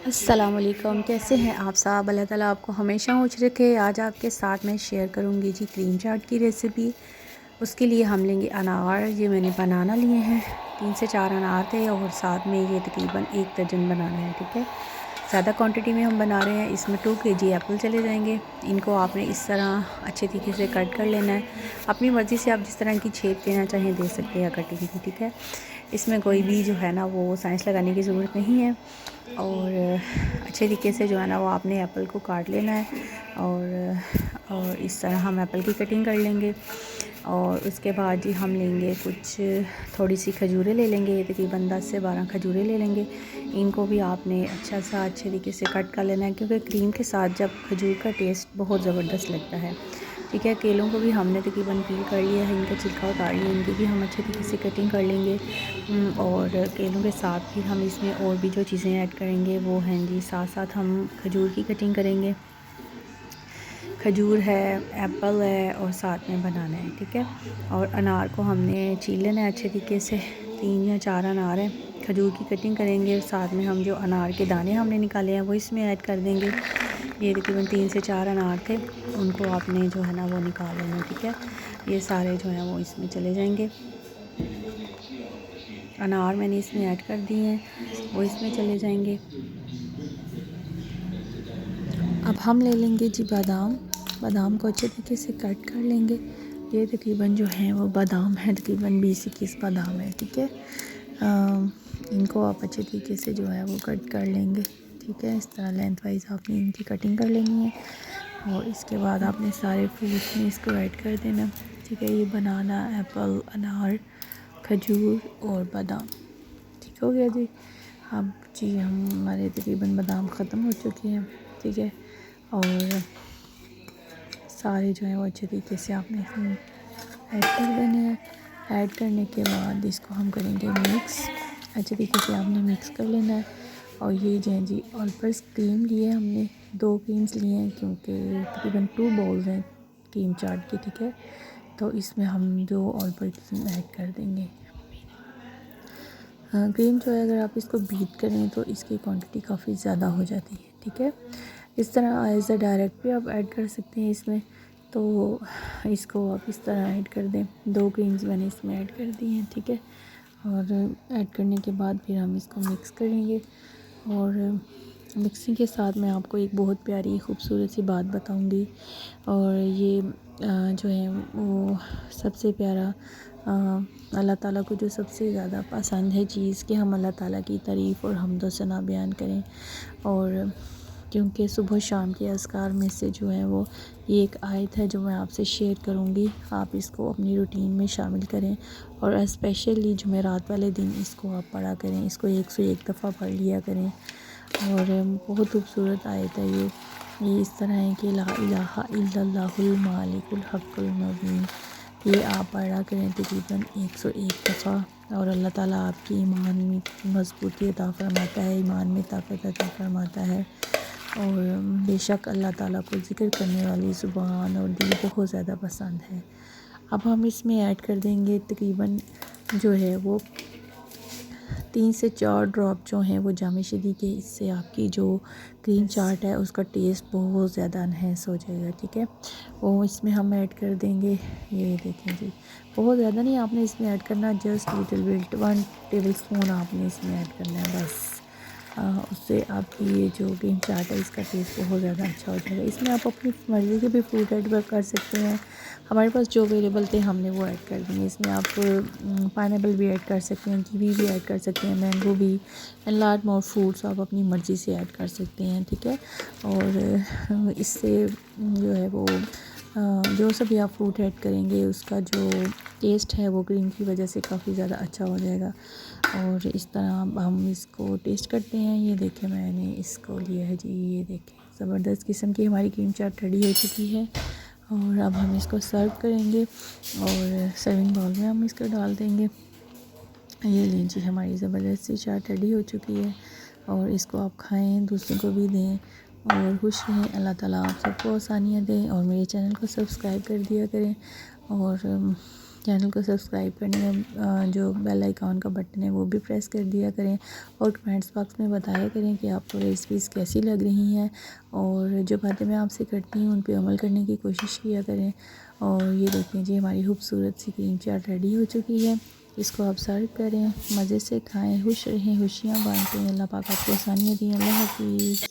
अस्सलामुअलैकुम, कैसे हैं आप सब। अल्लाह ताला आपको हमेशा खुश रखे। आज आपके साथ मैं शेयर करूंगी जी क्रीम चाट की रेसिपी। उसके लिए हम लेंगे अनार। ये मैंने बनाना लिए हैं, 3 से 4 अनार थे और साथ में ये तकरीबन 1 दर्जन बनाना है। ठीक है, ज़्यादा क्वांटिटी में हम बना रहे हैं। इसमें 2 केजी एप्पल चले जाएंगे। इनको आपने इस तरह अच्छे तरीके से कट कर लेना है। अपनी मर्ज़ी से आप जिस तरह की शेप देना चाहें दे सकते हैं कटिंग की। ठीक है, इसमें कोई भी जो है ना वो साइंस लगाने की ज़रूरत नहीं है। और अच्छे तरीके से जो है ना वो आपने एप्पल को काट लेना है और इस तरह हम एप्पल की कटिंग कर लेंगे। और उसके बाद जी हम लेंगे कुछ थोड़ी सी खजूरें ले लेंगे। ये तकरीबन 10 से 12 खजूरें ले लेंगे। इनको भी आपने अच्छे तरीके से कट कर लेना है, क्योंकि क्रीम के साथ जब खजूर का टेस्ट बहुत ज़बरदस्त लगता है। ठीक है, केलों को भी हमने तकरीबन पील कर लिया है, इनका छिलका उतार लिया। इनकी भी हम अच्छे तरीके से कटिंग कर लेंगे। और केलों के साथ भी हम इसमें और भी जो चीज़ें ऐड करेंगे वो हैं जी, साथ साथ हम खजूर की कटिंग करेंगे। खजूर है, एप्पल है और साथ में बनाना है। ठीक है, और अनार को हमने छील लेना है अच्छे तरीके से। 3 या 4 अनार हैं। खजूर की कटिंग करेंगे, साथ में हम जो अनार के दाने हमने निकाले हैं वो इसमें ऐड कर देंगे। ये तकरीबन 3 से 4 अनार थे, उनको आपने जो है ना वो निकाल लेना है। ठीक है, ये सारे जो हैं वो इसमें चले जाएंगे। अनार मैंने इसमें ऐड कर दिए हैं, वो इसमें चले जाएंगे। अब हम ले लेंगे जी बादाम। बादाम को अच्छे तरीके से कट कर लेंगे। ये तकरीबन जो है वो बादाम है, तकरीबन 20-21 बादाम है। ठीक है, इनको आप अच्छे तरीके से जो है वो कट कर लेंगे। ठीक है, इस तरह लेंथ वाइज आपने इनकी कटिंग कर लेनी है। और इसके बाद आपने सारे फ्रूट्स में इसको ऐड कर देना। ठीक है, ये बनाना, एप्पल, अनार, खजूर और बादाम। ठीक हो गया जी। अब जी हमारे तकरीबन बादाम ख़त्म हो चुके हैं। ठीक है, और सारे जो है वो अच्छे तरीके से आपने इसमें ऐड कर देने हैं। ऐड करने के बाद इसको हम करेंगे मिक्स। अच्छे तरीके से आपने मिक्स कर लेना है। और ये जो है जी ऑल पर्स क्रीम लिए हमने, 2 क्रीम्स लिए हैं, क्योंकि तकरीबन 2 बाउल्स हैं क्रीम चाट के। ठीक है, तो इसमें हम 2 ऑल पर्स क्रीम ऐड कर देंगे। क्रीम जो है अगर आप इसको बीट करें तो इसकी क्वांटिटी काफ़ी ज़्यादा हो जाती है। ठीक है, इस तरह एज अ डायरेक्ट भी आप ऐड कर सकते हैं इसमें। तो इसको आप इस तरह ऐड कर दें। 2 क्रीम्स मैंने इसमें ऐड कर दी हैं। ठीक है, और ऐड करने के बाद फिर हम इसको मिक्स करेंगे। और मिक्सिंग के साथ मैं आपको एक बहुत प्यारी खूबसूरत सी बात बताऊंगी। और ये जो है वो सबसे प्यारा अल्लाह ताला को जो सबसे ज़्यादा पसंद है चीज़, कि हम अल्लाह ताला की तारीफ़ और हम्द व सना बयान करें। और क्योंकि सुबह शाम के अज़कार में से जो है वो ये एक आयत है जो मैं आपसे शेयर करूँगी। आप इसको अपनी रूटीन में शामिल करें और स्पेशली जुमेरात वाले दिन इसको आप पढ़ा करें। इसको 101 दफ़ा पढ़ लिया करें। और बहुत खूबसूरत आयत है ये इस तरह है कि ला इलाहा इल्लल्लाहुल मालिकुल हक़्क़ुल मुबीन। ये आप पढ़ा करें तकरीबन 101 दफ़ा, और अल्लाह ताला आपकी ईमान में मज़बूती अता फ़रमाता है, ईमान में ताकत अता फ़रमाता है। और बेशक अल्लाह ताला को ज़िक्र करने वाली ज़ुबान और दिल बहुत ज़्यादा पसंद है। अब हम इसमें ऐड कर देंगे तकरीबन जो है वो 3 से 4 ड्रॉप जो हैं वो जामे शदी के। इससे आपकी जो क्रीम चाट है उसका टेस्ट बहुत ज़्यादा इन्हेंस हो जाएगा। ठीक है, वो इसमें हम ऐड कर देंगे। ये देखें जी, बहुत ज़्यादा नहीं आपने इसमें ऐड करना, just little bit 1 table spoon आपने इसमें ऐड करना है बस। उससे आपकी ये जो क्रीम चाट है इसका टेस्ट बहुत ज़्यादा अच्छा हो जाएगा। इसमें आप अपनी मर्ज़ी के भी फ्रूट ऐड कर सकते हैं। हमारे पास जो अवेलेबल थे हमने वो ऐड कर दिए। इसमें आप पाइनएप्पल भी ऐड कर सकते हैं, कीवी भी ऐड कर सकते हैं, मैंगो भी, एंड लार्ज मोर फ्रूट्स आप अपनी मर्ज़ी से ऐड कर सकते हैं। ठीक है, और इससे जो है वो जो सभी आप फ्रूट ऐड करेंगे उसका जो टेस्ट है वो क्रीम की वजह से काफ़ी ज़्यादा अच्छा हो जाएगा। और इस तरह हम इसको टेस्ट करते हैं। ये देखें मैंने इसको लिया है जी, ये देखें ज़बरदस्त किस्म की हमारी क्रीम चाट रेडी हो चुकी है। और अब हम इसको सर्व करेंगे और सर्विंग बाउल में हम इसको डाल देंगे। ये लीजिए हमारी ज़बरदस्त सी चाट रेडी हो चुकी है। और इसको आप खाएं, दूसरों को भी दें और खुश रहें। अल्लाह ताला आप सबको आसानियाँ दें। और मेरे चैनल को सब्सक्राइब कर दिया करें। और चैनल को सब्सक्राइब करने का जो बेल आइकॉन का बटन है वो भी प्रेस कर दिया करें और कमेंट्स बॉक्स में बताया करें कि आपको रेसिपीज़ कैसी लग रही हैं और जो बातें मैं आपसे करती हूँ उन पे अमल करने की कोशिश किया करें। और ये देखें जी, हमारी खूबसूरत सी क्रीम चाट रेडी हो चुकी है। इसको आप सर्व करें, मज़े से खाएँ, खुश रहें, खुशियाँ बांटें। अल्लाह पाक आपको आसानियाँ दी। अल्लाह हाफिज़।